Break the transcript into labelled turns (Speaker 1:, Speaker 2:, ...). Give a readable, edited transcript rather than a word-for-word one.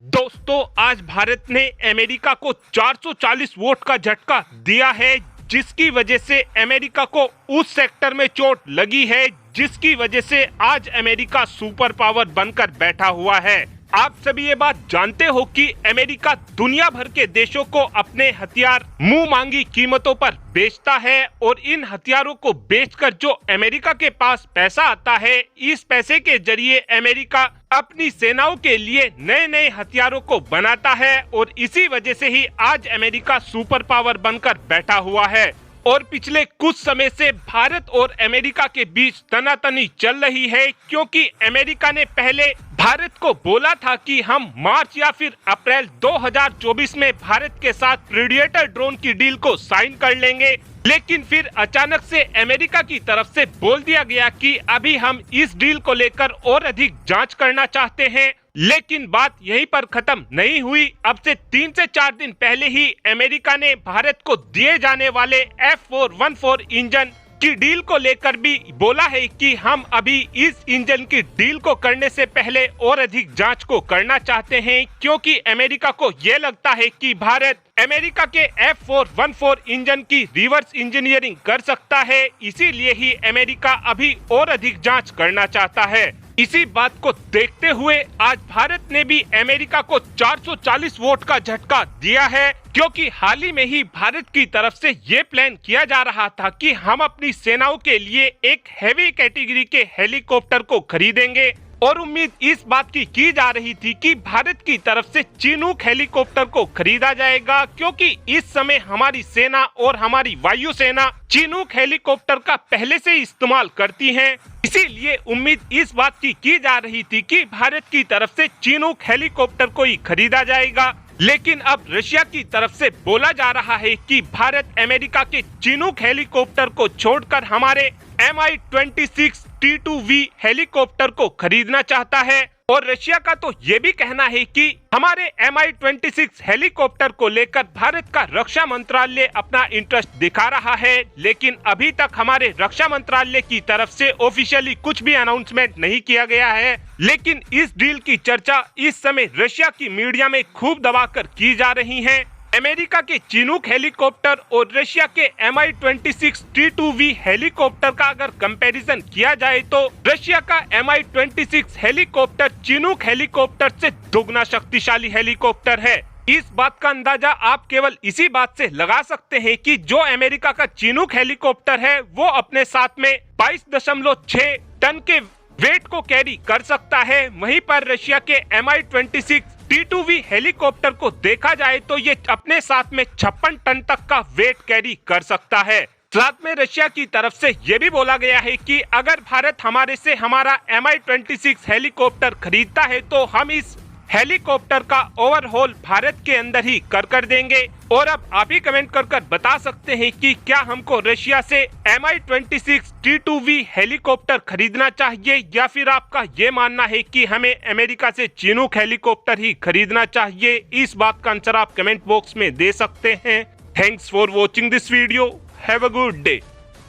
Speaker 1: दोस्तों, आज भारत ने अमेरिका को 440 वोट का झटका दिया है, जिसकी वजह से अमेरिका को उस सेक्टर में चोट लगी है, जिसकी वजह से आज अमेरिका सुपर पावर बनकर बैठा हुआ है। आप सभी ये बात जानते हो कि अमेरिका दुनिया भर के देशों को अपने हथियार मुंह मांगी कीमतों पर बेचता है और इन हथियारों को बेचकर जो अमेरिका के पास पैसा आता है, इस पैसे के जरिए अमेरिका अपनी सेनाओं के लिए नए नए हथियारों को बनाता है और इसी वजह से ही आज अमेरिका सुपर पावर बनकर बैठा हुआ है। और पिछले कुछ समय से भारत और अमेरिका के बीच तनातनी चल रही है, क्योंकि अमेरिका ने पहले भारत को बोला था कि हम मार्च या फिर अप्रैल 2024 में भारत के साथ प्रीडेटर ड्रोन की डील को साइन कर लेंगे, लेकिन फिर अचानक से अमेरिका की तरफ से बोल दिया गया कि अभी हम इस डील को लेकर और अधिक जांच करना चाहते हैं। लेकिन बात यहीं पर खत्म नहीं हुई। अब से 3 से 4 दिन पहले ही अमेरिका ने भारत को दिए जाने वाले F414 इंजन की डील को लेकर भी बोला है कि हम अभी इस इंजन की डील को करने से पहले और अधिक जांच को करना चाहते हैं, क्योंकि अमेरिका को ये लगता है कि भारत अमेरिका के F414 इंजन की रिवर्स इंजीनियरिंग कर सकता है। इसीलिए ही अमेरिका अभी और अधिक जांच करना चाहता है। इसी बात को देखते हुए आज भारत ने भी अमेरिका को 440 वोट का झटका दिया है, क्योंकि हाल ही में ही भारत की तरफ से ये प्लान किया जा रहा था कि हम अपनी सेनाओं के लिए एक हैवी कैटेगरी के हेलीकॉप्टर को खरीदेंगे और उम्मीद इस बात की जा रही थी कि भारत की तरफ से चिनूक हेलीकॉप्टर को खरीदा जाएगा, क्योंकि इस समय हमारी सेना और हमारी वायुसेना चिनूक हेलीकॉप्टर का पहले से इस्तेमाल करती हैं। इसीलिए उम्मीद इस बात की जा रही थी कि भारत की तरफ से चिनूक हेलीकॉप्टर को ही खरीदा जाएगा। लेकिन अब रशिया की तरफ से बोला जा रहा है कि भारत अमेरिका के चिनूक हेलीकॉप्टर को छोड़कर हमारे Mi-26 T2V हेलीकॉप्टर को खरीदना चाहता है। और रशिया का तो ये भी कहना है कि हमारे Mi-26 हेलीकॉप्टर को लेकर भारत का रक्षा मंत्रालय अपना इंटरेस्ट दिखा रहा है, लेकिन अभी तक हमारे रक्षा मंत्रालय की तरफ से ऑफिशियली कुछ भी अनाउंसमेंट नहीं किया गया है। लेकिन इस डील की चर्चा इस समय रशिया की मीडिया में खूब दबाकर की जा रही है। अमेरिका के चिनूक हेलीकॉप्टर और रशिया के Mi-26 T2V हेलीकॉप्टर का अगर कंपैरिजन किया जाए तो रशिया का Mi-26 हेलीकॉप्टर चिनूक हेलीकॉप्टर से दोगुना शक्तिशाली हेलीकॉप्टर है। इस बात का अंदाजा आप केवल इसी बात से लगा सकते हैं कि जो अमेरिका का चिनूक हेलीकॉप्टर है वो अपने साथ में 22.6 टन के वेट को कैरी कर सकता है। वहीं पर रशिया के Mi-26 T2V हेलीकॉप्टर को देखा जाए तो ये अपने साथ में 56 टन तक का वेट कैरी कर सकता है। साथ में रशिया की तरफ से ये भी बोला गया है कि अगर भारत हमारे से हमारा Mi-26 हेलीकॉप्टर खरीदता है तो हम इस हेलीकॉप्टर का ओवरहॉल भारत के अंदर ही कर देंगे। और अब आप ही कमेंट कर बता सकते हैं कि क्या हमको रशिया से Mi-26 T2V हेलीकॉप्टर खरीदना चाहिए, या फिर आपका ये मानना है कि हमें अमेरिका से चिनूक हेलीकॉप्टर ही खरीदना चाहिए। इस बात का आंसर आप कमेंट बॉक्स में दे सकते हैं। Thanks for watching this video. Have a good day.